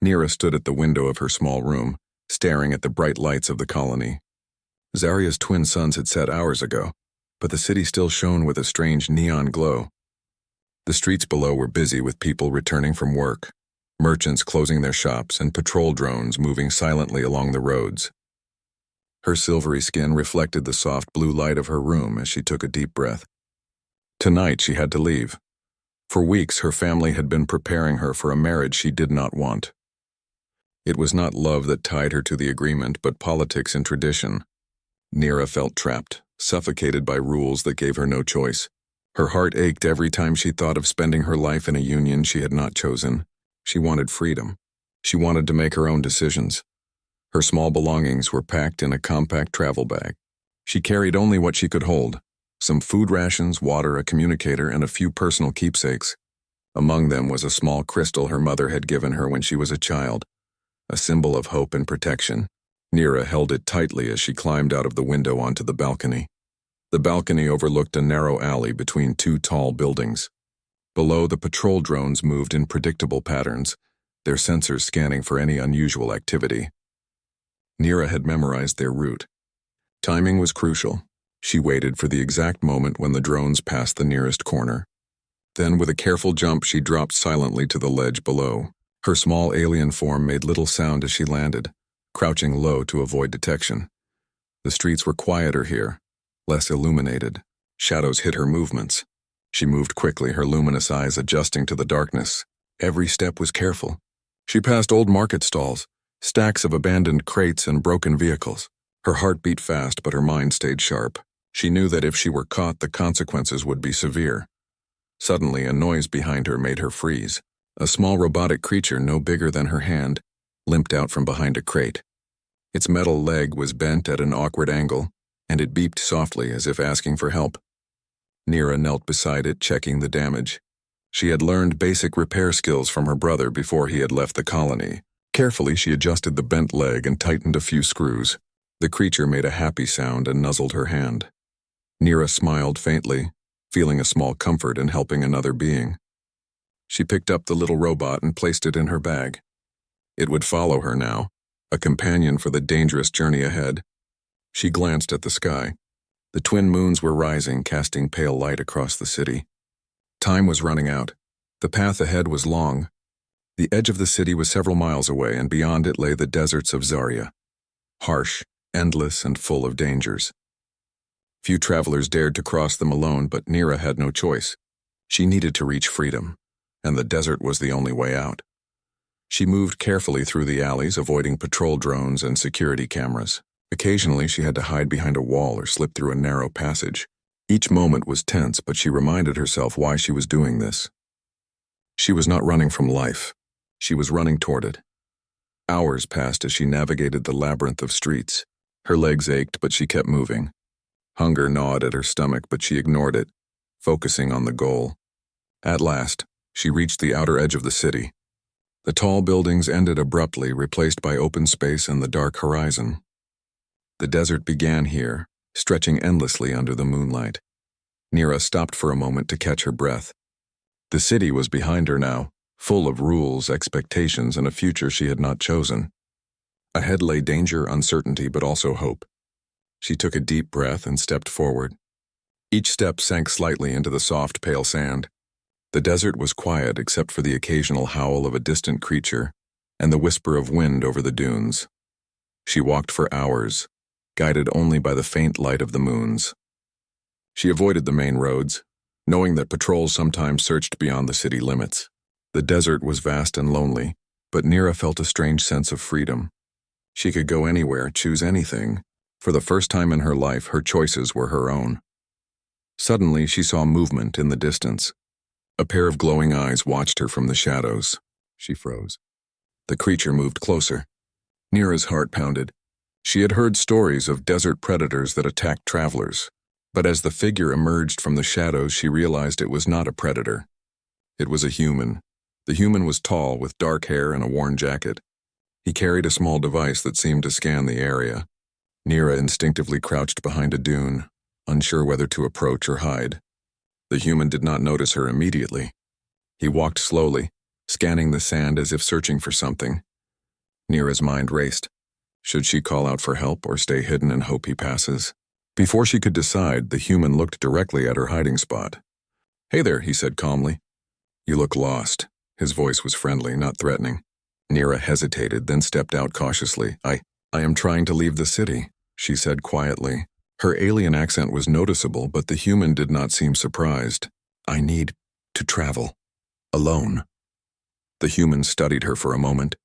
Nira stood at the window of her small room, staring at the bright lights of the colony. Zarya's twin suns had set hours ago, but the city still shone with a strange neon glow. The streets below were busy with people returning from work, merchants closing their shops, and patrol drones moving silently along the roads. Her silvery skin reflected the soft blue light of her room as she took a deep breath. Tonight she had to leave. For weeks her family had been preparing her for a marriage she did not want. It was not love that tied her to the agreement, but politics and tradition. Nira felt trapped, suffocated by rules that gave her no choice. Her heart ached every time she thought of spending her life in a union she had not chosen. She wanted freedom. She wanted to make her own decisions. Her small belongings were packed in a compact travel bag. She carried only what she could hold: some food rations, water, a communicator, and a few personal keepsakes. Among them was a small crystal her mother had given her when she was a child, a symbol of hope and protection. Nira held it tightly as she climbed out of the window onto the balcony. The balcony overlooked a narrow alley between two tall buildings. Below, the patrol drones moved in predictable patterns, their sensors scanning for any unusual activity. Nira had memorized their route. Timing was crucial. She waited for the exact moment when the drones passed the nearest corner. Then, with a careful jump, she dropped silently to the ledge below. Her small alien form made little sound as she landed, crouching low to avoid detection. The streets were quieter here, less illuminated. Shadows hid her movements. She moved quickly, her luminous eyes adjusting to the darkness. Every step was careful. She passed old market stalls, stacks of abandoned crates and broken vehicles. Her heart beat fast, but her mind stayed sharp. She knew that if she were caught, the consequences would be severe. Suddenly, a noise behind her made her freeze. A small robotic creature no bigger than her hand limped out from behind a crate. Its metal leg was bent at an awkward angle, and it beeped softly as if asking for help. Nira knelt beside it, checking the damage. She had learned basic repair skills from her brother before he had left the colony. Carefully, she adjusted the bent leg and tightened a few screws. The creature made a happy sound and nuzzled her hand. Nira smiled faintly, feeling a small comfort in helping another being. She picked up the little robot and placed it in her bag. It would follow her now, a companion for the dangerous journey ahead. She glanced at the sky. The twin moons were rising, casting pale light across the city. Time was running out. The path ahead was long. The edge of the city was several miles away, and beyond it lay the deserts of Zarya. Harsh, endless, and full of dangers. Few travelers dared to cross them alone, but Nira had no choice. She needed to reach freedom, and the desert was the only way out. She moved carefully through the alleys, avoiding patrol drones and security cameras. Occasionally, she had to hide behind a wall or slip through a narrow passage. Each moment was tense, but she reminded herself why she was doing this. She was not running from life. She was running toward it. Hours passed as she navigated the labyrinth of streets. Her legs ached, but she kept moving. Hunger gnawed at her stomach, but she ignored it, focusing on the goal. At last, she reached the outer edge of the city. The tall buildings ended abruptly, replaced by open space and the dark horizon. The desert began here, stretching endlessly under the moonlight. Nira stopped for a moment to catch her breath. The city was behind her now, full of rules, expectations, and a future she had not chosen. Ahead lay danger, uncertainty, but also hope. She took a deep breath and stepped forward. Each step sank slightly into the soft, pale sand. The desert was quiet except for the occasional howl of a distant creature and the whisper of wind over the dunes. She walked for hours, guided only by the faint light of the moons. She avoided the main roads, knowing that patrols sometimes searched beyond the city limits. The desert was vast and lonely, but Nira felt a strange sense of freedom. She could go anywhere, choose anything. For the first time in her life, her choices were her own. Suddenly, she saw movement in the distance. A pair of glowing eyes watched her from the shadows. She froze. The creature moved closer. Nira's heart pounded. She had heard stories of desert predators that attacked travelers, but as the figure emerged from the shadows, she realized it was not a predator. It was a human. The human was tall, with dark hair and a worn jacket. He carried a small device that seemed to scan the area. Nira instinctively crouched behind a dune, unsure whether to approach or hide. The human did not notice her immediately. He walked slowly, scanning the sand as if searching for something. Nira's mind raced. Should she call out for help or stay hidden and hope he passes? Before she could decide, the human looked directly at her hiding spot. "Hey there," he said calmly. "You look lost." His voice was friendly, not threatening. Nira hesitated, then stepped out cautiously. I am trying to leave the city," she said quietly. Her alien accent was noticeable, but the human did not seem surprised. "I need to travel. Alone." The human studied her for a moment.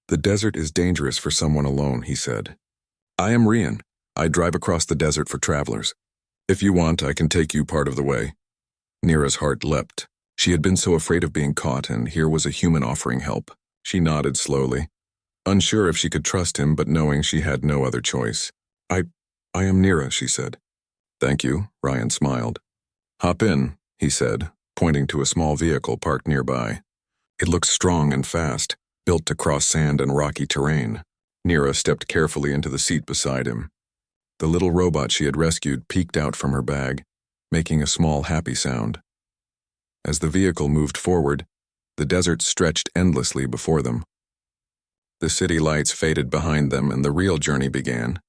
"The desert is dangerous for someone alone," he said. "I am Rian. I drive across the desert for travelers. If you want, I can take you part of the way." Nira's heart leapt. She had been so afraid of being caught, and here was a human offering help. She nodded slowly, unsure if she could trust him, but knowing she had no other choice. I am Nira," she said. "Thank you," Ryan smiled. "Hop in," he said, pointing to a small vehicle parked nearby. It looked strong and fast, built to cross sand and rocky terrain. Nira stepped carefully into the seat beside him. The little robot she had rescued peeked out from her bag, making a small happy sound. As the vehicle moved forward, the desert stretched endlessly before them. The city lights faded behind them and the real journey began.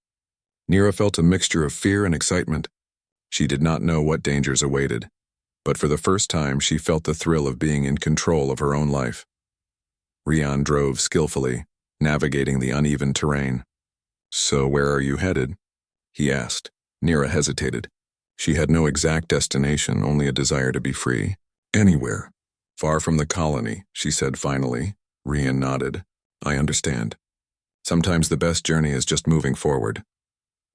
Nira felt a mixture of fear and excitement. She did not know what dangers awaited, but for the first time she felt the thrill of being in control of her own life. Rian drove skillfully, navigating the uneven terrain. "So where are you headed?" he asked. Nira hesitated. She had no exact destination, only a desire to be free. "Anywhere. Far from the colony," she said finally. Rian nodded. "I understand. Sometimes the best journey is just moving forward."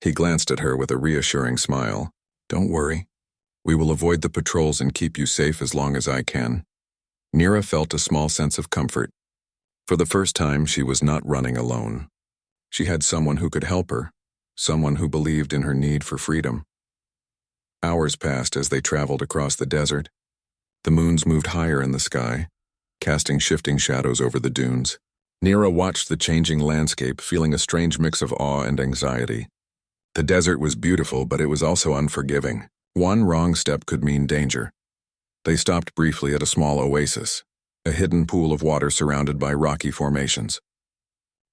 He glanced at her with a reassuring smile. "Don't worry. We will avoid the patrols and keep you safe as long as I can." Nira felt a small sense of comfort. For the first time, she was not running alone. She had someone who could help her, someone who believed in her need for freedom. Hours passed as they traveled across the desert. The moons moved higher in the sky, casting shifting shadows over the dunes. Nira watched the changing landscape, feeling a strange mix of awe and anxiety. The desert was beautiful, but it was also unforgiving. One wrong step could mean danger. They stopped briefly at a small oasis, a hidden pool of water surrounded by rocky formations.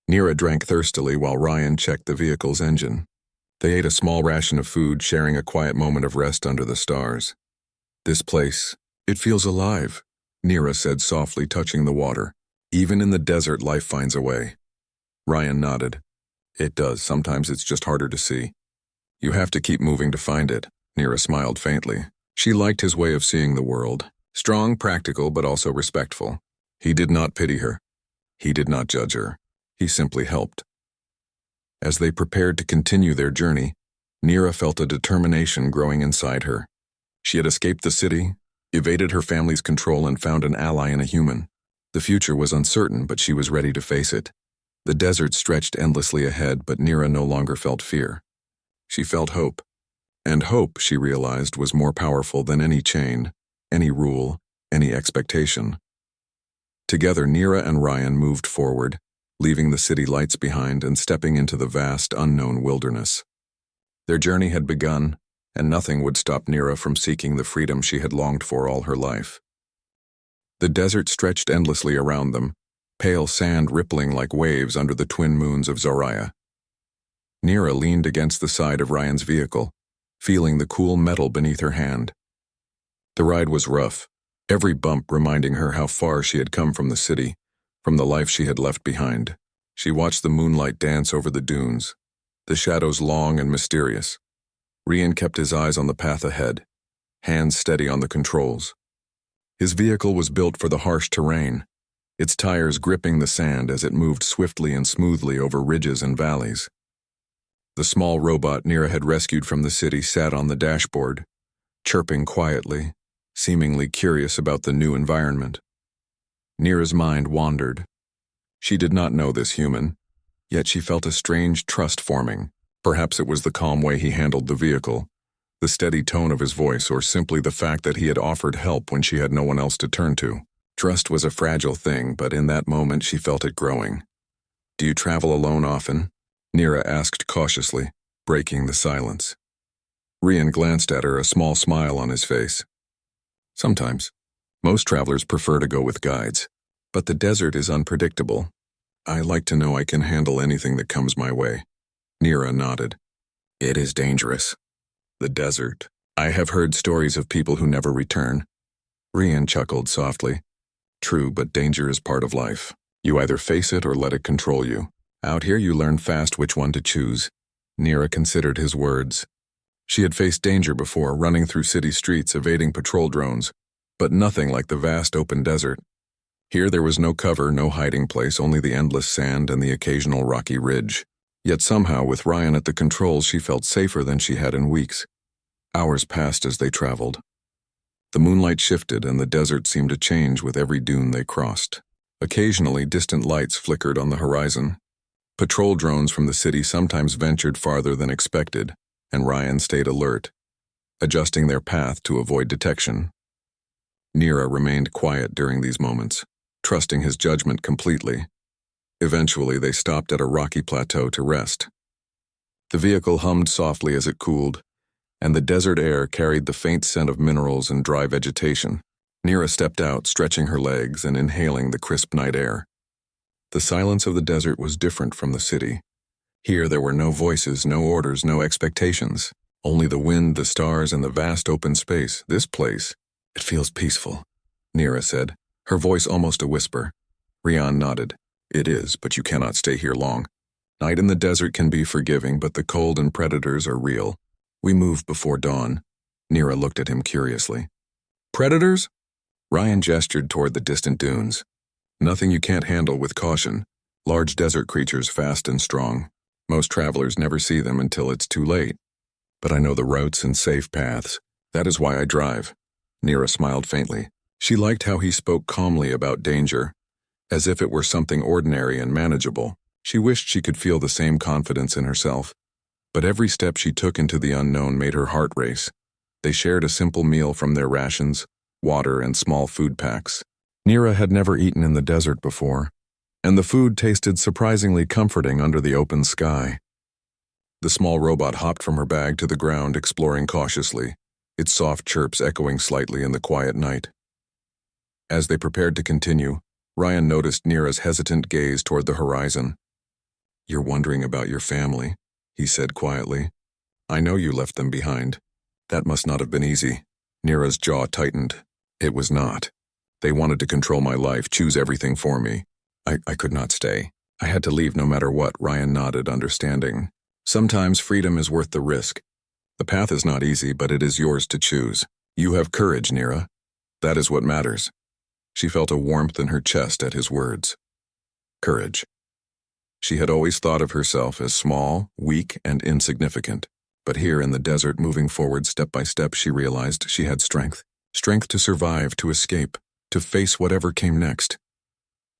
Nira drank thirstily while Ryan checked the vehicle's engine. They ate a small ration of food, sharing a quiet moment of rest under the stars. "This place, it feels alive," Nira said softly, touching the water. "Even in the desert, life finds a way." Ryan nodded. "It does. Sometimes it's just harder to see. You have to keep moving to find it." Nira smiled faintly. She liked his way of seeing the world. Strong, practical, but also respectful. He did not pity her. He did not judge her. He simply helped. As they prepared to continue their journey, Nira felt a determination growing inside her. She had escaped the city, evaded her family's control, and found an ally in a human. The future was uncertain, but she was ready to face it. The desert stretched endlessly ahead, but Nira no longer felt fear. She felt hope. And hope, she realized, was more powerful than any chain, any rule, any expectation. Together, Nira and Ryan moved forward, leaving the city lights behind and stepping into the vast, unknown wilderness. Their journey had begun, and nothing would stop Nira from seeking the freedom she had longed for all her life. The desert stretched endlessly around them, pale sand rippling like waves under the twin moons of Zoraya. Nira leaned against the side of Ryan's vehicle, feeling the cool metal beneath her hand. The ride was rough, every bump reminding her how far she had come from the city, from the life she had left behind. She watched the moonlight dance over the dunes, the shadows long and mysterious. Rian kept his eyes on the path ahead, hands steady on the controls. His vehicle was built for the harsh terrain, its tires gripping the sand as it moved swiftly and smoothly over ridges and valleys. The small robot Nira had rescued from the city sat on the dashboard, chirping quietly, seemingly curious about the new environment. Nira's mind wandered. She did not know this human, yet she felt a strange trust forming. Perhaps it was the calm way he handled the vehicle, the steady tone of his voice, or simply the fact that he had offered help when she had no one else to turn to. Trust was a fragile thing, but in that moment she felt it growing. "Do you travel alone often?" Nira asked cautiously, breaking the silence. Rian glanced at her, a small smile on his face. "Sometimes. Most travelers prefer to go with guides. But the desert is unpredictable. I like to know I can handle anything that comes my way. Nira nodded. It is dangerous. The desert. I have heard stories of people who never return. Rian chuckled softly. True, but danger is part of life. You either face it or let it control you. Out here you learn fast which one to choose. Nira considered his words. She had faced danger before, running through city streets, evading patrol drones, but nothing like the vast open desert. Here there was no cover, no hiding place, only the endless sand and the occasional rocky ridge. Yet somehow, with Ryan at the controls, she felt safer than she had in weeks. Hours passed as they traveled. The moonlight shifted and the desert seemed to change with every dune they crossed. Occasionally, distant lights flickered on the horizon. Patrol drones from the city sometimes ventured farther than expected, and Ryan stayed alert, adjusting their path to avoid detection. Nira remained quiet during these moments, trusting his judgment completely. Eventually, they stopped at a rocky plateau to rest. The vehicle hummed softly as it cooled, and the desert air carried the faint scent of minerals and dry vegetation. Nira stepped out, stretching her legs and inhaling the crisp night air. The silence of the desert was different from the city. Here there were no voices, no orders, no expectations. Only the wind, the stars, and the vast open space. This place, it feels peaceful, Nira said, her voice almost a whisper. Rian nodded. It is, but you cannot stay here long. Night in the desert can be forgiving, but the cold and predators are real. We move before dawn. Nira looked at him curiously. Predators? Ryan gestured toward the distant dunes. Nothing you can't handle with caution. Large desert creatures, fast and strong. Most travelers never see them until it's too late. But I know the routes and safe paths. That is why I drive. Nira smiled faintly. She liked how he spoke calmly about danger, as if it were something ordinary and manageable. She wished she could feel the same confidence in herself. But every step she took into the unknown made her heart race. They shared a simple meal from their rations, water and small food packs. Nira had never eaten in the desert before, and the food tasted surprisingly comforting under the open sky. The small robot hopped from her bag to the ground, exploring cautiously, its soft chirps echoing slightly in the quiet night. As they prepared to continue, Ryan noticed Nira's hesitant gaze toward the horizon. You're wondering about your family, he said quietly. I know you left them behind. That must not have been easy. Nira's jaw tightened. It was not. They wanted to control my life, choose everything for me. I could not stay. I had to leave no matter what, Ryan nodded, understanding. Sometimes freedom is worth the risk. The path is not easy, but it is yours to choose. You have courage, Nira. That is what matters. She felt a warmth in her chest at his words. Courage. She had always thought of herself as small, weak, and insignificant. But here in the desert, moving forward step by step, she realized she had strength. Strength to survive, to escape, to face whatever came next.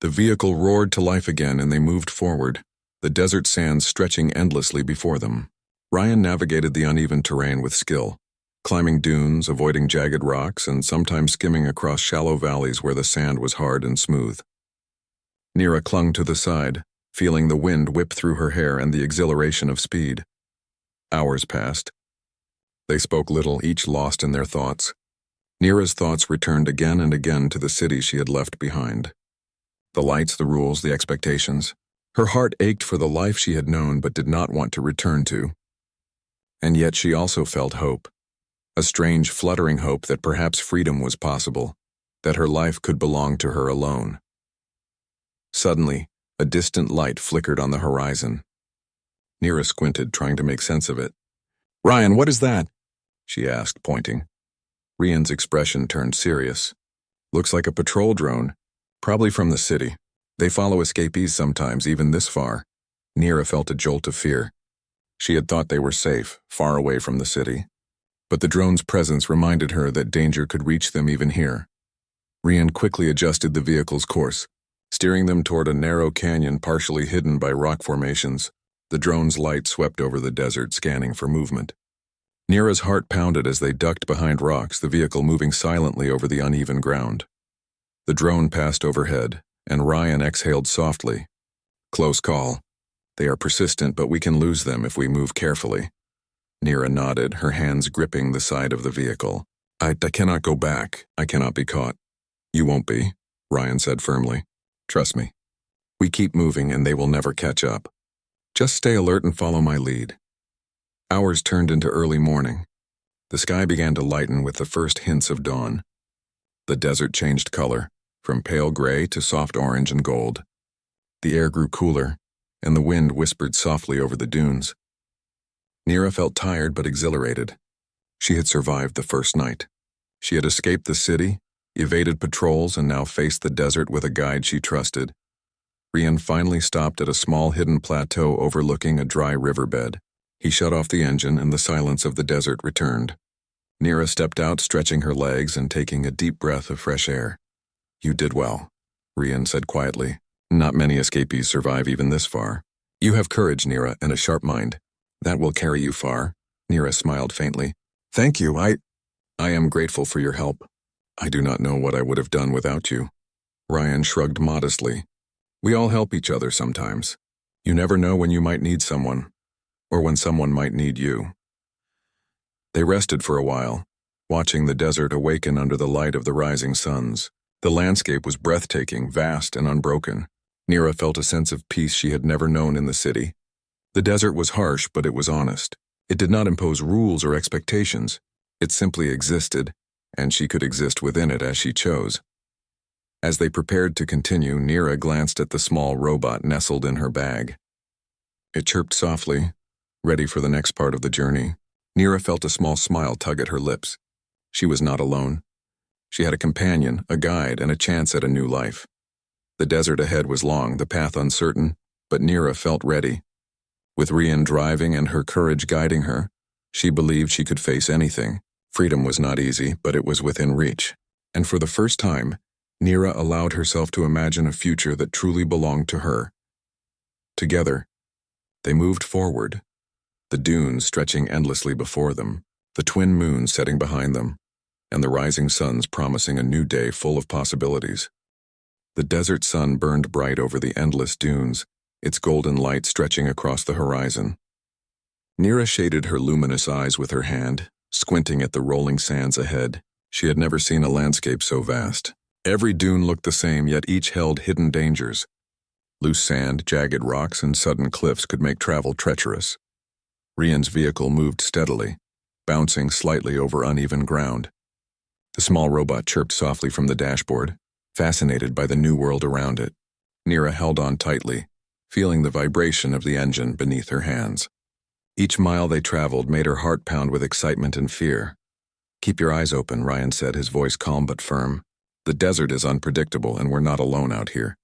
The vehicle roared to life again and they moved forward, the desert sands stretching endlessly before them. Ryan navigated the uneven terrain with skill, climbing dunes, avoiding jagged rocks, and sometimes skimming across shallow valleys where the sand was hard and smooth. Nira clung to the side, feeling the wind whip through her hair and the exhilaration of speed. Hours passed. They spoke little, each lost in their thoughts. Nira's thoughts returned again and again to the city she had left behind. The lights, the rules, the expectations. Her heart ached for the life she had known but did not want to return to. And yet she also felt hope. A strange, fluttering hope that perhaps freedom was possible, that her life could belong to her alone. Suddenly, a distant light flickered on the horizon. Nira squinted, trying to make sense of it. Ryan, what is that? She asked, pointing. Rian's expression turned serious. Looks like a patrol drone, probably from the city. They follow escapees sometimes, even this far. Nira felt a jolt of fear. She had thought they were safe, far away from the city. But the drone's presence reminded her that danger could reach them even here. Rian quickly adjusted the vehicle's course, steering them toward a narrow canyon partially hidden by rock formations. The drone's light swept over the desert, scanning for movement. Nira's heart pounded as they ducked behind rocks, the vehicle moving silently over the uneven ground. The drone passed overhead, and Ryan exhaled softly. Close call. They are persistent, but we can lose them if we move carefully. Nira nodded, her hands gripping the side of the vehicle. I cannot go back. I cannot be caught. You won't be, Ryan said firmly. Trust me. We keep moving and they will never catch up. Just stay alert and follow my lead. Hours turned into early morning. The sky began to lighten with the first hints of dawn. The desert changed color, from pale gray to soft orange and gold. The air grew cooler, and the wind whispered softly over the dunes. Nira felt tired but exhilarated. She had survived the first night. She had escaped the city, evaded patrols, and now faced the desert with a guide she trusted. Rian finally stopped at a small hidden plateau overlooking a dry riverbed. He shut off the engine and the silence of the desert returned. Nira stepped out, stretching her legs and taking a deep breath of fresh air. "You did well," Rian said quietly. "Not many escapees survive even this far. You have courage, Nira, and a sharp mind. That will carry you far." Nira smiled faintly. "Thank you, I am grateful for your help. I do not know what I would have done without you." Ryan shrugged modestly. "We all help each other sometimes. You never know when you might need someone, or when someone might need you." They rested for a while, watching the desert awaken under the light of the rising suns. The landscape was breathtaking, vast, and unbroken. Nira felt a sense of peace she had never known in the city. The desert was harsh, but it was honest. It did not impose rules or expectations. It simply existed, and she could exist within it as she chose. As they prepared to continue, Nira glanced at the small robot nestled in her bag. It chirped softly, ready for the next part of the journey. Nira felt a small smile tug at her lips. She was not alone. She had a companion, a guide, and a chance at a new life. The desert ahead was long, the path uncertain, but Nira felt ready. With Rian driving and her courage guiding her, she believed she could face anything. Freedom was not easy, but it was within reach. And for the first time, Nira allowed herself to imagine a future that truly belonged to her. Together, they moved forward, the dunes stretching endlessly before them, the twin moons setting behind them, and the rising suns promising a new day full of possibilities. The desert sun burned bright over the endless dunes, its golden light stretching across the horizon. Nira shaded her luminous eyes with her hand, squinting at the rolling sands ahead. She had never seen a landscape so vast. Every dune looked the same, yet each held hidden dangers. Loose sand, jagged rocks, and sudden cliffs could make travel treacherous. Rian's vehicle moved steadily, bouncing slightly over uneven ground. The small robot chirped softly from the dashboard, fascinated by the new world around it. Nira held on tightly, feeling the vibration of the engine beneath her hands. Each mile they traveled made her heart pound with excitement and fear. "Keep your eyes open," Ryan said, his voice calm but firm. "The desert is unpredictable, and we're not alone out here."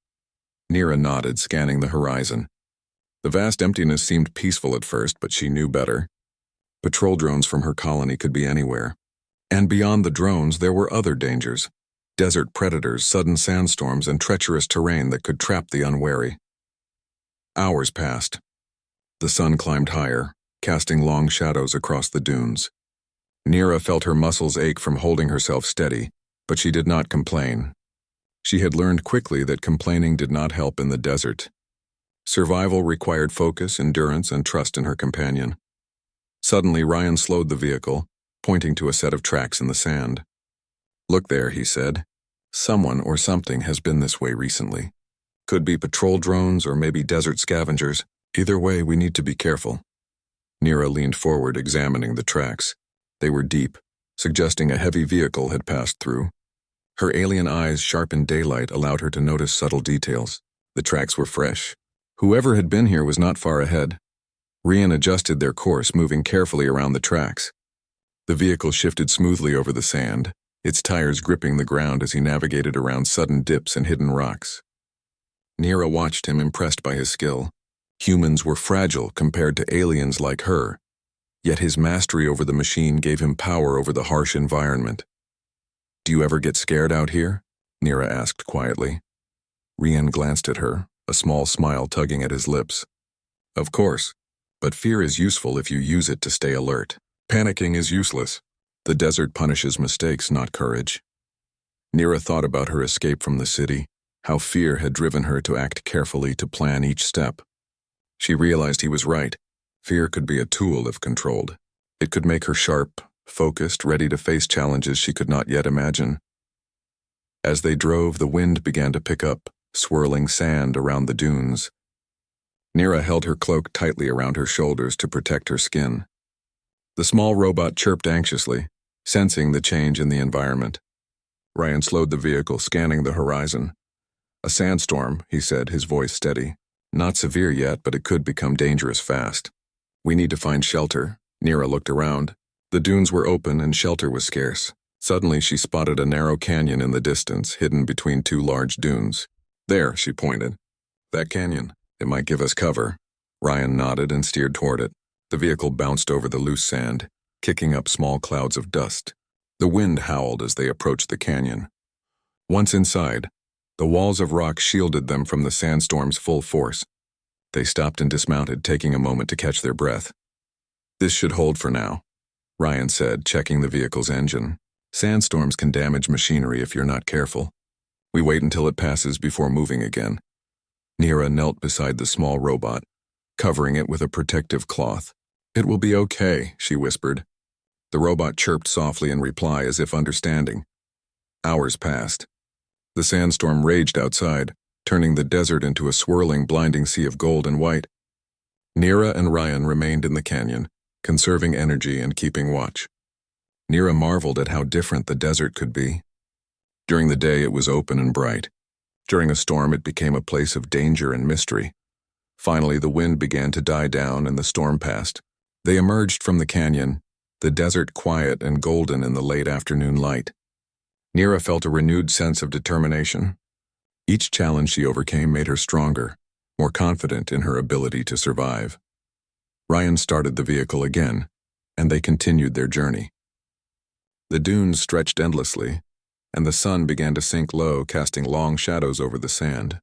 Nira nodded, scanning the horizon. The vast emptiness seemed peaceful at first, but she knew better. Patrol drones from her colony could be anywhere. And beyond the drones, there were other dangers. Desert predators, sudden sandstorms, and treacherous terrain that could trap the unwary. Hours passed. The sun climbed higher, casting long shadows across the dunes. Nira felt her muscles ache from holding herself steady, but she did not complain. She had learned quickly that complaining did not help in the desert. Survival required focus, endurance, and trust in her companion. Suddenly, Ryan slowed the vehicle, pointing to a set of tracks in the sand. "Look there," he said. "Someone or something has been this way recently. Could be patrol drones or maybe desert scavengers. Either way, we need to be careful." Nira leaned forward, examining the tracks. They were deep, suggesting a heavy vehicle had passed through. Her alien eyes, sharp in daylight, allowed her to notice subtle details. The tracks were fresh. Whoever had been here was not far ahead. Rian adjusted their course, moving carefully around the tracks. The vehicle shifted smoothly over the sand, its tires gripping the ground as he navigated around sudden dips and hidden rocks. Nira watched him, impressed by his skill. Humans were fragile compared to aliens like her, yet his mastery over the machine gave him power over the harsh environment. "Do you ever get scared out here?" Nira asked quietly. Rian glanced at her, a small smile tugging at his lips. "Of course, but fear is useful if you use it to stay alert. Panicking is useless. The desert punishes mistakes, not courage." Nira thought about her escape from the city, how fear had driven her to act carefully, to plan each step. She realized he was right. Fear could be a tool if controlled. It could make her sharp, focused, ready to face challenges she could not yet imagine. As they drove, the wind began to pick up, swirling sand around the dunes. Nira held her cloak tightly around her shoulders to protect her skin. The small robot chirped anxiously, sensing the change in the environment. Ryan slowed the vehicle, scanning the horizon. "A sandstorm," he said, his voice steady. "Not severe yet, but it could become dangerous fast. We need to find shelter." Nira looked around. The dunes were open and shelter was scarce. Suddenly she spotted a narrow canyon in the distance, hidden between two large dunes. "There," she pointed. "That canyon. It might give us cover." Ryan nodded and steered toward it. The vehicle bounced over the loose sand, kicking up small clouds of dust. The wind howled as they approached the canyon. Once inside, the walls of rock shielded them from the sandstorm's full force. They stopped and dismounted, taking a moment to catch their breath. "This should hold for now," Ryan said, checking the vehicle's engine. "Sandstorms can damage machinery if you're not careful. We wait until it passes before moving again." Nira knelt beside the small robot, covering it with a protective cloth. "It will be okay," she whispered. The robot chirped softly in reply, as if understanding. Hours passed. The sandstorm raged outside, turning the desert into a swirling, blinding sea of gold and white. Nira and Ryan remained in the canyon, conserving energy and keeping watch. Nira marveled at how different the desert could be. During the day it was open and bright. During a storm it became a place of danger and mystery. Finally the wind began to die down and the storm passed. They emerged from the canyon, the desert quiet and golden in the late afternoon light. Nira felt a renewed sense of determination. Each challenge she overcame made her stronger, more confident in her ability to survive. Ryan started the vehicle again, and they continued their journey. The dunes stretched endlessly, and the sun began to sink low, casting long shadows over the sand.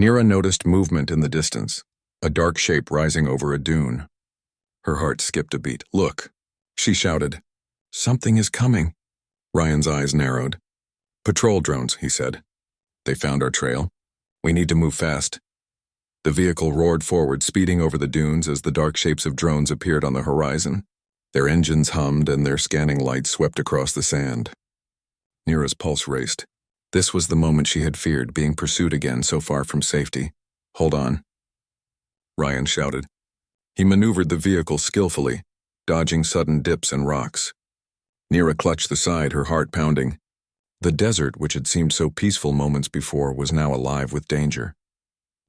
Nira noticed movement in the distance, a dark shape rising over a dune. Her heart skipped a beat. "Look," she shouted. "Something is coming." Ryan's eyes narrowed. "Patrol drones," he said. "They found our trail. We need to move fast." The vehicle roared forward, speeding over the dunes as the dark shapes of drones appeared on the horizon. Their engines hummed and their scanning lights swept across the sand. Nira's pulse raced. This was the moment she had feared, being pursued again so far from safety. "Hold on," Ryan shouted. He maneuvered the vehicle skillfully, dodging sudden dips and rocks. Nira clutched the side, her heart pounding. The desert, which had seemed so peaceful moments before, was now alive with danger.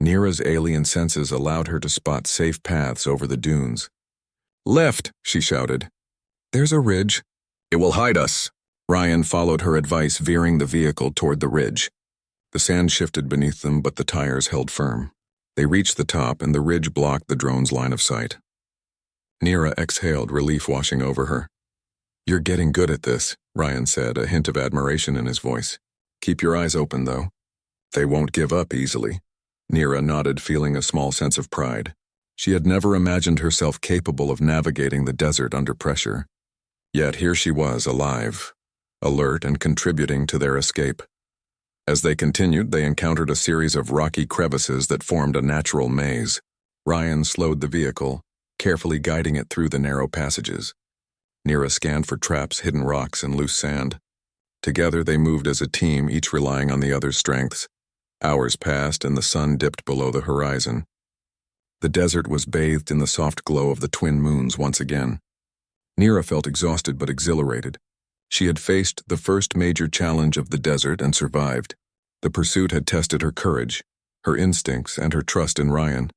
Nira's alien senses allowed her to spot safe paths over the dunes. "Left," she shouted. "There's a ridge." "It will hide us." Ryan followed her advice, veering the vehicle toward the ridge. The sand shifted beneath them, but the tires held firm. They reached the top, and the ridge blocked the drone's line of sight. Nira exhaled, relief washing over her. "You're getting good at this," Ryan said, a hint of admiration in his voice. "Keep your eyes open, though. They won't give up easily." Nira nodded, feeling a small sense of pride. She had never imagined herself capable of navigating the desert under pressure. Yet here she was, alive, alert and contributing to their escape. As they continued, they encountered a series of rocky crevices that formed a natural maze. Ryan slowed the vehicle, carefully guiding it through the narrow passages. Nira scanned for traps, hidden rocks, and loose sand. Together they moved as a team, each relying on the other's strengths. Hours passed and the sun dipped below the horizon. The desert was bathed in the soft glow of the twin moons once again. Nira felt exhausted but exhilarated. She had faced the first major challenge of the desert and survived. The pursuit had tested her courage, her instincts, and her trust in Ryan.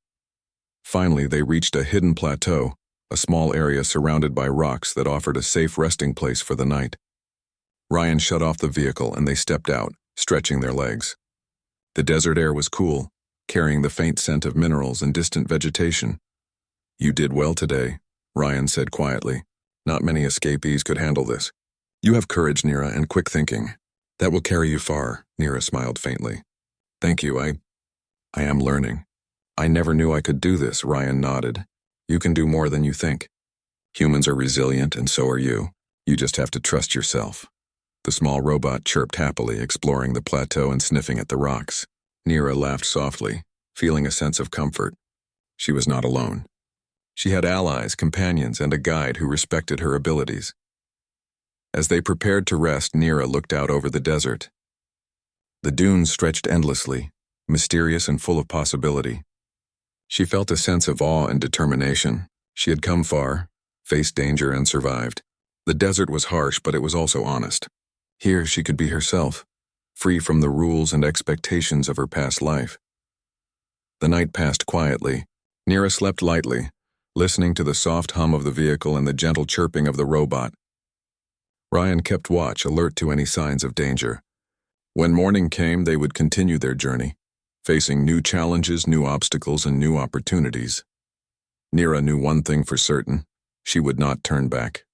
Finally, they reached a hidden plateau, a small area surrounded by rocks that offered a safe resting place for the night. Ryan shut off the vehicle and they stepped out, stretching their legs. The desert air was cool, carrying the faint scent of minerals and distant vegetation. "You did well today," Ryan said quietly. "Not many escapees could handle this. You have courage, Nira, and quick thinking. That will carry you far," Nira smiled faintly. "Thank you, I am learning." "I never knew I could do this," Ryan nodded. "You can do more than you think. Humans are resilient, and so are you. You just have to trust yourself." The small robot chirped happily, exploring the plateau and sniffing at the rocks. Nira laughed softly, feeling a sense of comfort. She was not alone. She had allies, companions, and a guide who respected her abilities. As they prepared to rest, Nira looked out over the desert. The dunes stretched endlessly, mysterious and full of possibility. She felt a sense of awe and determination. She had come far, faced danger, and survived. The desert was harsh, but it was also honest. Here she could be herself, free from the rules and expectations of her past life. The night passed quietly. Nira slept lightly, listening to the soft hum of the vehicle and the gentle chirping of the robot. Ryan kept watch, alert to any signs of danger. When morning came, they would continue their journey, facing new challenges, new obstacles, and new opportunities. Nira knew one thing for certain: she would not turn back.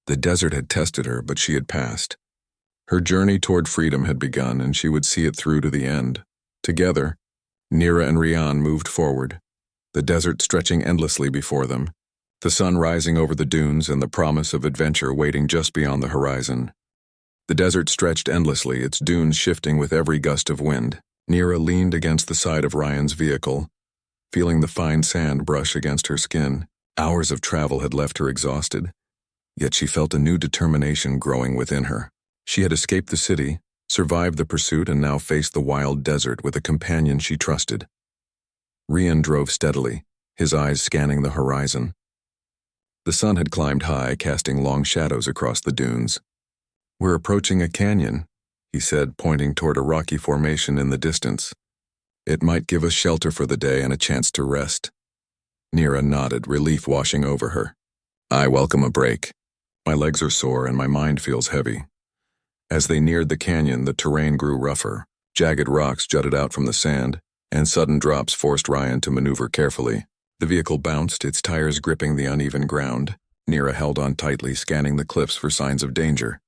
The desert had tested her, but she had passed. Her journey toward freedom had begun, and she would see it through to the end. Together, Nira and Ryan moved forward, the desert stretching endlessly before them, the sun rising over the dunes and the promise of adventure waiting just beyond the horizon. The desert stretched endlessly, its dunes shifting with every gust of wind. Nira leaned against the side of Ryan's vehicle, feeling the fine sand brush against her skin. Hours of travel had left her exhausted, yet she felt a new determination growing within her. She had escaped the city, survived the pursuit, and now faced the wild desert with a companion she trusted. Ryan drove steadily, his eyes scanning the horizon. The sun had climbed high, casting long shadows across the dunes. "We're approaching a canyon," he said, pointing toward a rocky formation in the distance. "It might give us shelter for the day and a chance to rest." Nira nodded, relief washing over her. "I welcome a break. My legs are sore and my mind feels heavy." As they neared the canyon, the terrain grew rougher. Jagged rocks jutted out from the sand, and sudden drops forced Ryan to maneuver carefully. The vehicle bounced, its tires gripping the uneven ground. Nira held on tightly, scanning the cliffs for signs of danger.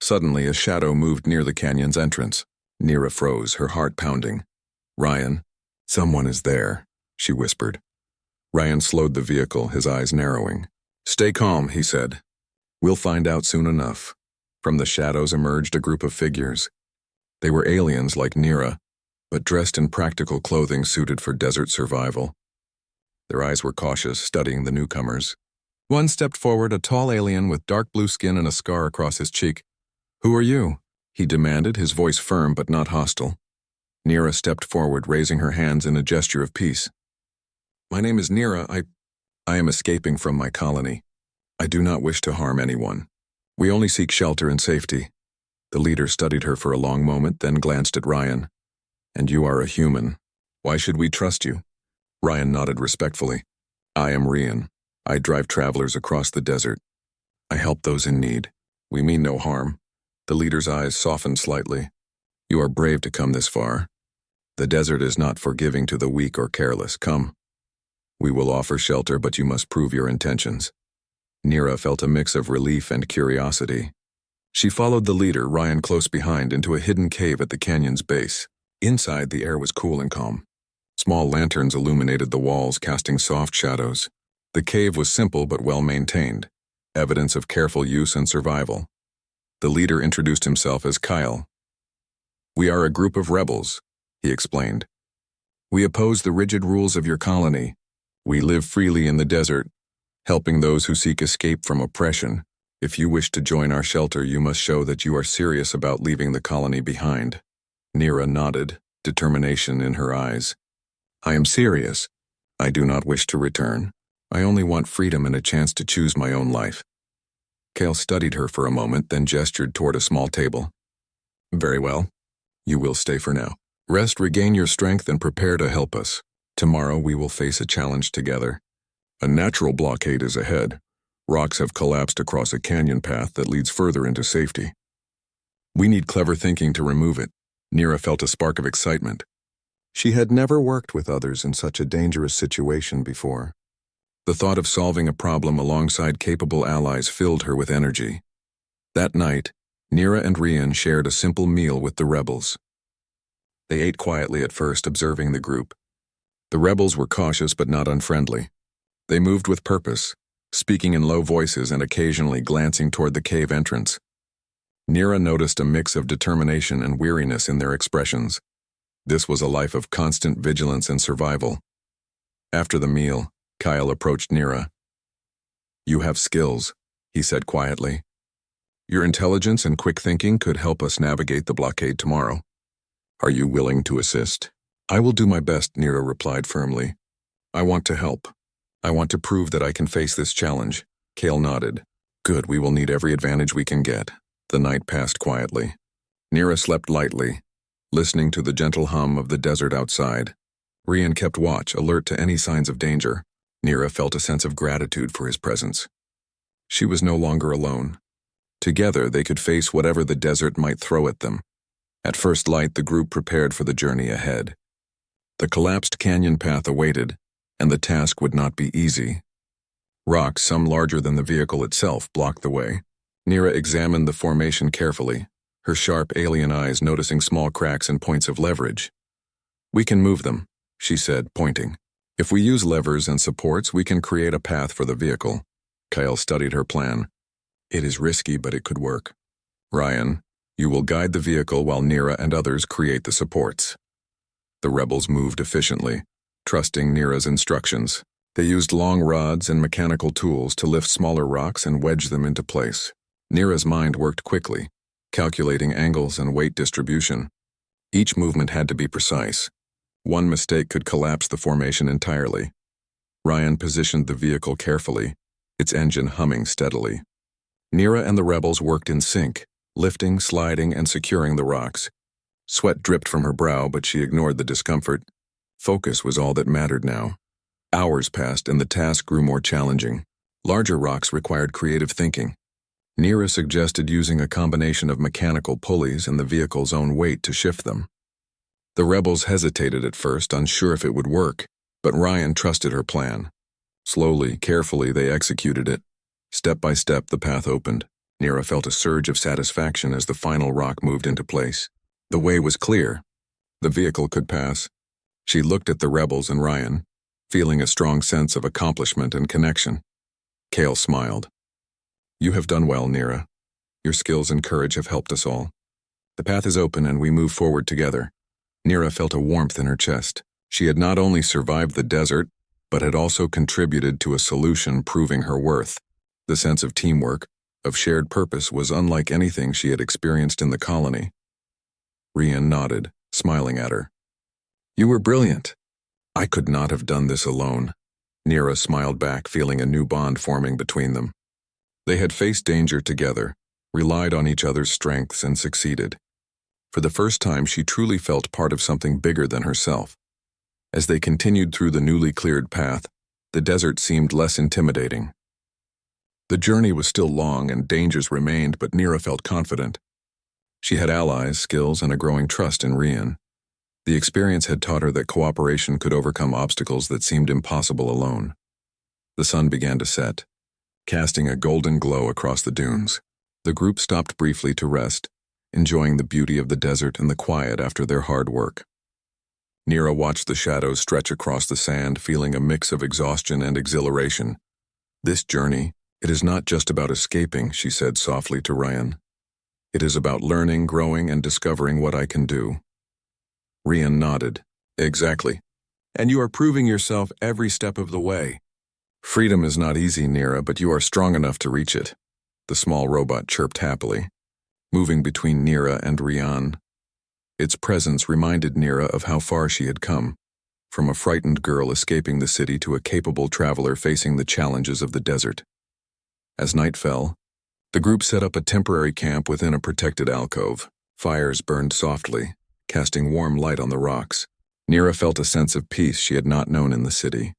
Suddenly, a shadow moved near the canyon's entrance. Nira froze, her heart pounding. "Ryan, someone is there," she whispered. Ryan slowed the vehicle, his eyes narrowing. "Stay calm," he said. "We'll find out soon enough." From the shadows emerged a group of figures. They were aliens like Nira, but dressed in practical clothing suited for desert survival. Their eyes were cautious, studying the newcomers. One stepped forward, a tall alien with dark blue skin and a scar across his cheek. "Who are you?" he demanded, his voice firm but not hostile. Nira stepped forward, raising her hands in a gesture of peace. "My name is Nira. I am escaping from my colony. I do not wish to harm anyone. We only seek shelter and safety." The leader studied her for a long moment, then glanced at Ryan. "And you are a human. Why should we trust you?" Ryan nodded respectfully. "I am Ryan. I drive travelers across the desert. I help those in need. We mean no harm." The leader's eyes softened slightly. "You are brave to come this far. The desert is not forgiving to the weak or careless. Come. We will offer shelter, but you must prove your intentions." Nira felt a mix of relief and curiosity. She followed the leader, Ryan close behind, into a hidden cave at the canyon's base. Inside, the air was cool and calm. Small lanterns illuminated the walls, casting soft shadows. The cave was simple but well-maintained, evidence of careful use and survival. The leader introduced himself as Kyle. "We are a group of rebels," he explained. "We oppose the rigid rules of your colony. We live freely in the desert, helping those who seek escape from oppression. If you wish to join our shelter, you must show that you are serious about leaving the colony behind." Nira nodded, determination in her eyes. "I am serious. I do not wish to return. I only want freedom and a chance to choose my own life." Kale studied her for a moment, then gestured toward a small table. "Very well. You will stay for now. Rest, regain your strength, and prepare to help us. Tomorrow we will face a challenge together. A natural blockade is ahead. Rocks have collapsed across a canyon path that leads further into safety. We need clever thinking to remove it." Nira felt a spark of excitement. She had never worked with others in such a dangerous situation before. The thought of solving a problem alongside capable allies filled her with energy. That night, Nira and Ryan shared a simple meal with the rebels. They ate quietly at first, observing the group. The rebels were cautious but not unfriendly. They moved with purpose, speaking in low voices and occasionally glancing toward the cave entrance. Nira noticed a mix of determination and weariness in their expressions. This was a life of constant vigilance and survival. After the meal, Kyle approached Nira. "You have skills," he said quietly. "Your intelligence and quick thinking could help us navigate the blockade tomorrow. Are you willing to assist? I will do my best, Nira replied firmly. I want to help. I want to prove that I can face this challenge. Kale nodded. Good, we will need every advantage we can get. The night passed quietly. Nira slept lightly, listening to the gentle hum of the desert outside. Rian kept watch, alert to any signs of danger. Nira felt a sense of gratitude for his presence. She was no longer alone. Together, they could face whatever the desert might throw at them. At first light, the group prepared for the journey ahead. The collapsed canyon path awaited, and the task would not be easy. Rocks, some larger than the vehicle itself, blocked the way. Nira examined the formation carefully, her sharp alien eyes noticing small cracks and points of leverage. We can move them, she said, pointing. If we use levers and supports, we can create a path for the vehicle. Kyle studied her plan. It is risky, but it could work. Ryan, you will guide the vehicle while Nira and others create the supports. The rebels moved efficiently, trusting Nira's instructions. They used long rods and mechanical tools to lift smaller rocks and wedge them into place. Nira's mind worked quickly, calculating angles and weight distribution. Each movement had to be precise. One mistake could collapse the formation entirely. Ryan positioned the vehicle carefully, its engine humming steadily. Nira and the rebels worked in sync, lifting, sliding, and securing the rocks. Sweat dripped from her brow, but she ignored the discomfort. Focus was all that mattered now. Hours passed and the task grew more challenging. Larger rocks required creative thinking. Nira suggested using a combination of mechanical pulleys and the vehicle's own weight to shift them. The rebels hesitated at first, unsure if it would work, but Ryan trusted her plan. Slowly, carefully, they executed it. Step by step, the path opened. Nira felt a surge of satisfaction as the final rock moved into place. The way was clear. The vehicle could pass. She looked at the rebels and Ryan, feeling a strong sense of accomplishment and connection. Kale smiled. You have done well, Nira. Your skills and courage have helped us all. The path is open and we move forward together. Nira felt a warmth in her chest. She had not only survived the desert, but had also contributed to a solution proving her worth. The sense of teamwork, of shared purpose, was unlike anything she had experienced in the colony. Rian nodded, smiling at her. You were brilliant. I could not have done this alone. Nira smiled back, feeling a new bond forming between them. They had faced danger together, relied on each other's strengths, and succeeded. For the first time, she truly felt part of something bigger than herself. As they continued through the newly cleared path, the desert seemed less intimidating. The journey was still long and dangers remained, but Nira felt confident. She had allies, skills, and a growing trust in Rian. The experience had taught her that cooperation could overcome obstacles that seemed impossible alone. The sun began to set, casting a golden glow across the dunes. The group stopped briefly to rest, enjoying the beauty of the desert and the quiet after their hard work. Nira watched the shadows stretch across the sand, feeling a mix of exhaustion and exhilaration. This journey, it is not just about escaping, she said softly to Ryan. It is about learning, growing, and discovering what I can do. Rian nodded. Exactly. And you are proving yourself every step of the way. Freedom is not easy, Nira, but you are strong enough to reach it. The small robot chirped happily, moving between Nira and Rian. Its presence reminded Nira of how far she had come, from a frightened girl escaping the city to a capable traveler facing the challenges of the desert. As night fell, the group set up a temporary camp within a protected alcove. Fires burned softly, casting warm light on the rocks. Nira felt a sense of peace she had not known in the city.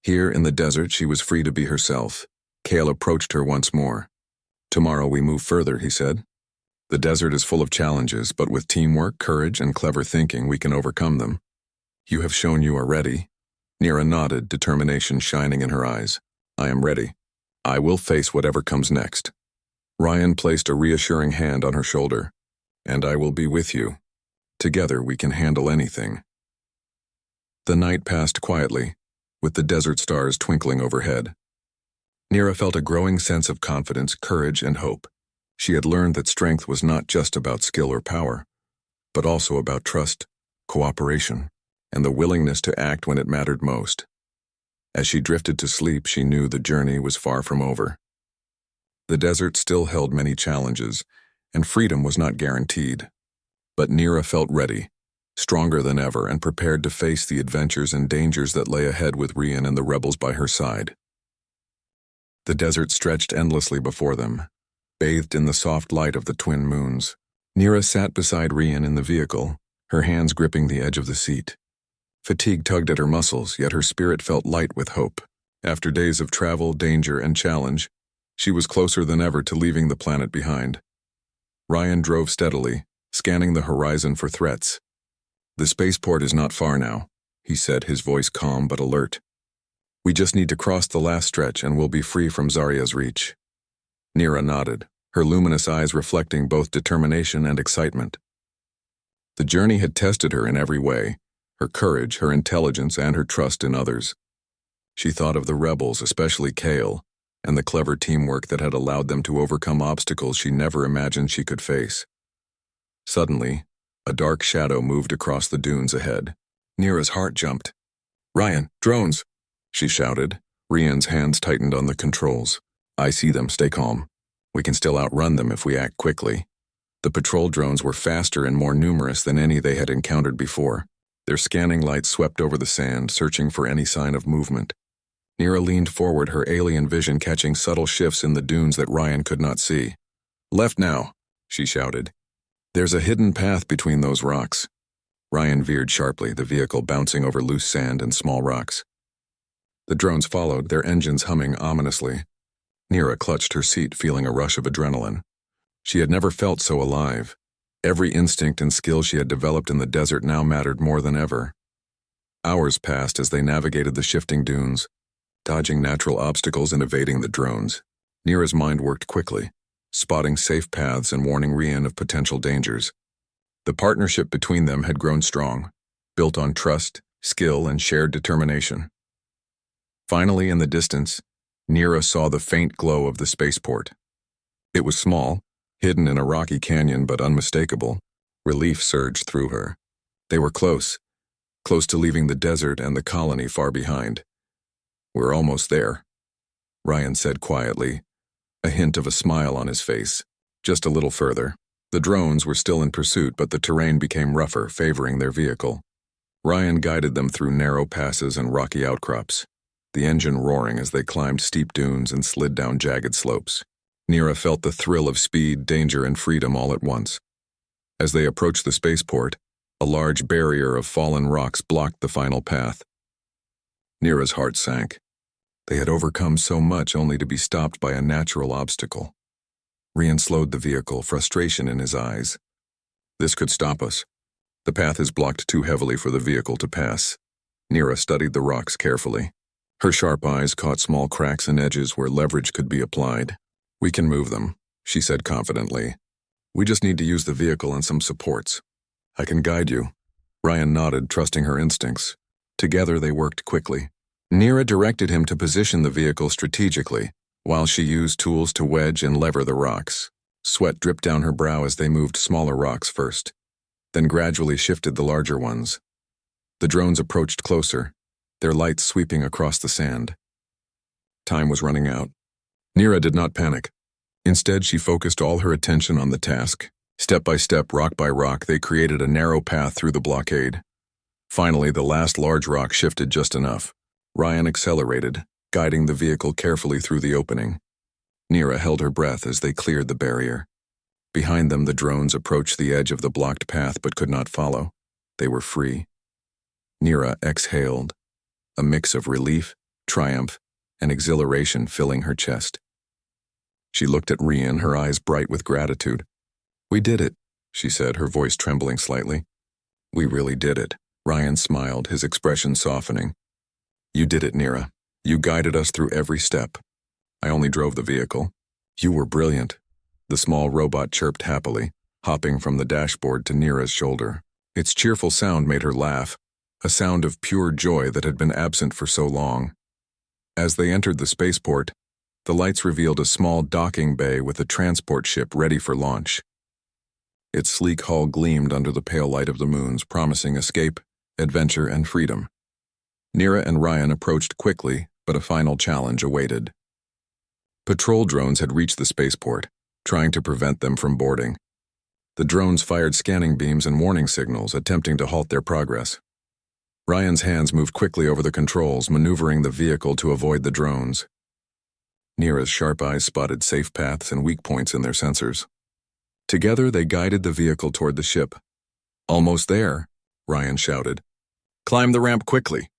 Here in the desert, she was free to be herself. Kale approached her once more. Tomorrow we move further, he said. The desert is full of challenges, but with teamwork, courage, and clever thinking, we can overcome them. You have shown you are ready. Nira nodded, determination shining in her eyes. I am ready. I will face whatever comes next. Ryan placed a reassuring hand on her shoulder. And I will be with you. Together we can handle anything. The night passed quietly, with the desert stars twinkling overhead. Nira felt a growing sense of confidence, courage, and hope. She had learned that strength was not just about skill or power, but also about trust, cooperation, and the willingness to act when it mattered most. As she drifted to sleep, she knew the journey was far from over. The desert still held many challenges, and freedom was not guaranteed. But Nira felt ready, stronger than ever and prepared to face the adventures and dangers that lay ahead with Rian and the rebels by her side. The desert stretched endlessly before them, bathed in the soft light of the twin moons. Nira sat beside Rian in the vehicle, her hands gripping the edge of the seat. Fatigue tugged at her muscles, yet her spirit felt light with hope. After days of travel, danger, and challenge, she was closer than ever to leaving the planet behind. Ryan drove steadily, scanning the horizon for threats. "The spaceport is not far now," he said, his voice calm but alert. "We just need to cross the last stretch and we'll be free from Zarya's reach." Nira nodded, her luminous eyes reflecting both determination and excitement. The journey had tested her in every way, her courage, her intelligence, and her trust in others. She thought of the rebels, especially Kale, and the clever teamwork that had allowed them to overcome obstacles she never imagined she could face. Suddenly, a dark shadow moved across the dunes ahead. Nira's heart jumped. "Ryan, drones!" she shouted. Rian's hands tightened on the controls. "I see them, stay calm. We can still outrun them if we act quickly." The patrol drones were faster and more numerous than any they had encountered before. Their scanning lights swept over the sand, searching for any sign of movement. Nira leaned forward, her alien vision catching subtle shifts in the dunes that Ryan could not see. "Left now," she shouted. "There's a hidden path between those rocks." Ryan veered sharply, the vehicle bouncing over loose sand and small rocks. The drones followed, their engines humming ominously. Nira clutched her seat, feeling a rush of adrenaline. She had never felt so alive. Every instinct and skill she had developed in the desert now mattered more than ever. Hours passed as they navigated the shifting dunes, dodging natural obstacles and evading the drones. Nira's mind worked quickly, spotting safe paths and warning Rian of potential dangers. The partnership between them had grown strong, built on trust, skill, and shared determination. Finally, in the distance, Nira saw the faint glow of the spaceport. It was small, hidden in a rocky canyon but unmistakable. Relief surged through her. They were close to leaving the desert and the colony far behind. "We're almost there," Ryan said quietly, a hint of a smile on his face. Just a little further. The drones were still in pursuit, but the terrain became rougher, favoring their vehicle. Ryan guided them through narrow passes and rocky outcrops, the engine roaring as they climbed steep dunes and slid down jagged slopes. Nira felt the thrill of speed, danger, and freedom all at once. As they approached the spaceport, a large barrier of fallen rocks blocked the final path. Nira's heart sank. They had overcome so much only to be stopped by a natural obstacle. Rian slowed the vehicle, frustration in his eyes. "This could stop us. The path is blocked too heavily for the vehicle to pass." Nira studied the rocks carefully. Her sharp eyes caught small cracks and edges where leverage could be applied. "We can move them," she said confidently. "We just need to use the vehicle and some supports. I can guide you." Ryan nodded, trusting her instincts. Together they worked quickly. Nira directed him to position the vehicle strategically, while she used tools to wedge and lever the rocks. Sweat dripped down her brow as they moved smaller rocks first, then gradually shifted the larger ones. The drones approached closer, their lights sweeping across the sand. Time was running out. Nira did not panic. Instead, she focused all her attention on the task. Step by step, rock by rock, they created a narrow path through the blockade. Finally, the last large rock shifted just enough. Ryan accelerated, guiding the vehicle carefully through the opening. Nira held her breath as they cleared the barrier. Behind them, the drones approached the edge of the blocked path but could not follow. They were free. Nira exhaled, a mix of relief, triumph, and exhilaration filling her chest. She looked at Rian, her eyes bright with gratitude. "We did it," she said, her voice trembling slightly. "We really did it." Ryan smiled, his expression softening. "You did it, Nira. You guided us through every step. I only drove the vehicle. You were brilliant." The small robot chirped happily, hopping from the dashboard to Nira's shoulder. Its cheerful sound made her laugh, a sound of pure joy that had been absent for so long. As they entered the spaceport, the lights revealed a small docking bay with a transport ship ready for launch. Its sleek hull gleamed under the pale light of the moons, promising escape, adventure, and freedom. Nira and Ryan approached quickly, but a final challenge awaited. Patrol drones had reached the spaceport, trying to prevent them from boarding. The drones fired scanning beams and warning signals, attempting to halt their progress. Ryan's hands moved quickly over the controls, maneuvering the vehicle to avoid the drones. Neera's sharp eyes spotted safe paths and weak points in their sensors. Together, they guided the vehicle toward the ship. "Almost there," Ryan shouted. "Climb the ramp quickly."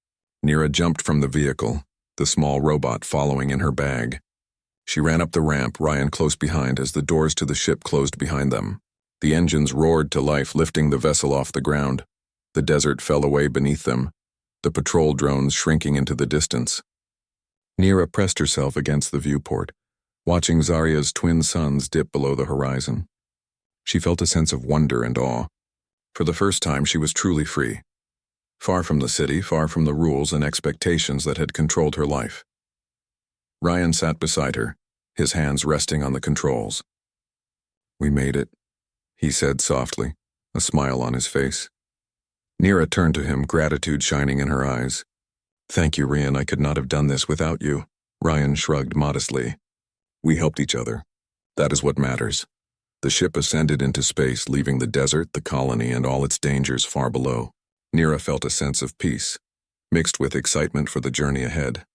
Neera jumped from the vehicle, the small robot following in her bag. She ran up the ramp, Ryan close behind as the doors to the ship closed behind them. The engines roared to life, lifting the vessel off the ground. The desert fell away beneath them, the patrol drones shrinking into the distance. Neera pressed herself against the viewport, watching Zarya's twin suns dip below the horizon. She felt a sense of wonder and awe. For the first time, she was truly free. Far from the city, far from the rules and expectations that had controlled her life. Ryan sat beside her, his hands resting on the controls. "We made it," he said softly, a smile on his face. Neera turned to him, gratitude shining in her eyes. "Thank you, Ryan. I could not have done this without you." Ryan shrugged modestly. "We helped each other. That is what matters." The ship ascended into space, leaving the desert, the colony, and all its dangers far below. Neera felt a sense of peace, mixed with excitement for the journey ahead.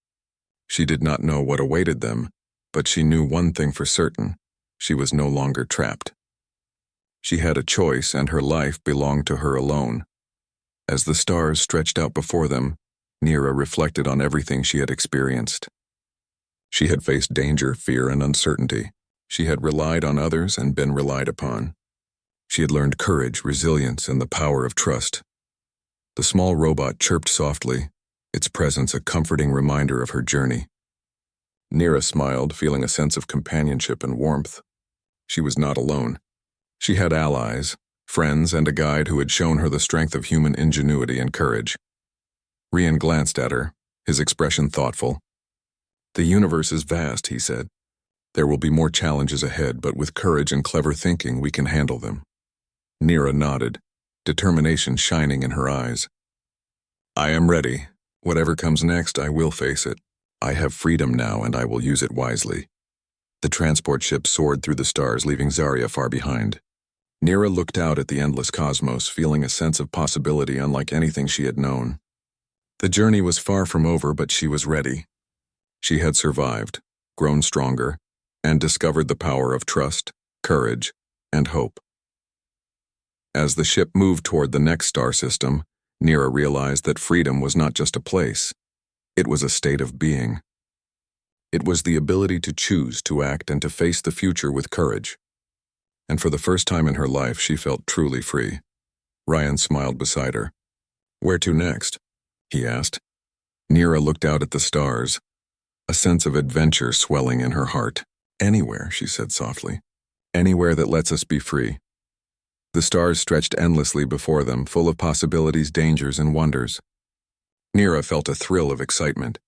She did not know what awaited them, but she knew one thing for certain: she was no longer trapped. She had a choice, and her life belonged to her alone. As the stars stretched out before them, Neera reflected on everything she had experienced. She had faced danger, fear, and uncertainty. She had relied on others and been relied upon. She had learned courage, resilience, and the power of trust. The small robot chirped softly, its presence a comforting reminder of her journey. Neera smiled, feeling a sense of companionship and warmth. She was not alone. She had allies, friends, and a guide who had shown her the strength of human ingenuity and courage. Ryan glanced at her, his expression thoughtful. "The universe is vast," he said. "There will be more challenges ahead, but with courage and clever thinking, we can handle them." Neera nodded, determination shining in her eyes. "I am ready. Whatever comes next, I will face it. I have freedom now, and I will use it wisely." The transport ship soared through the stars, leaving Zarya far behind. Neera looked out at the endless cosmos, feeling a sense of possibility unlike anything she had known. The journey was far from over, but she was ready. She had survived, grown stronger, and discovered the power of trust, courage, and hope. As the ship moved toward the next star system, Neera realized that freedom was not just a place. It was a state of being. It was the ability to choose, to act, and to face the future with courage. And for the first time in her life, she felt truly free. Ryan smiled beside her. "Where to next?" he asked. Neera looked out at the stars, a sense of adventure swelling in her heart. "Anywhere," she said softly. "Anywhere that lets us be free." The stars stretched endlessly before them, full of possibilities, dangers, and wonders. Neera felt a thrill of excitement.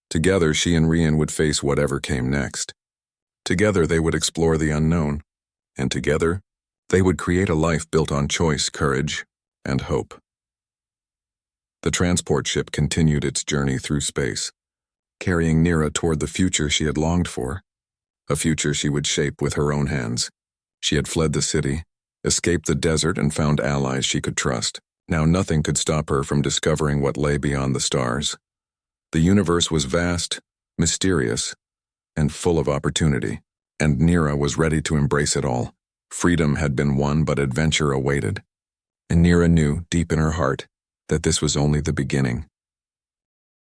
Together, she and Ryan would face whatever came next. Together, they would explore the unknown. And together, they would create a life built on choice, courage, and hope. The transport ship continued its journey through space, carrying Neera toward the future she had longed for, a future she would shape with her own hands. She had fled the city, escaped the desert, and found allies she could trust. Now nothing could stop her from discovering what lay beyond the stars. The universe was vast, mysterious, and full of opportunity, and Neera was ready to embrace it all. Freedom had been won, but adventure awaited. And Neera knew, deep in her heart, that this was only the beginning.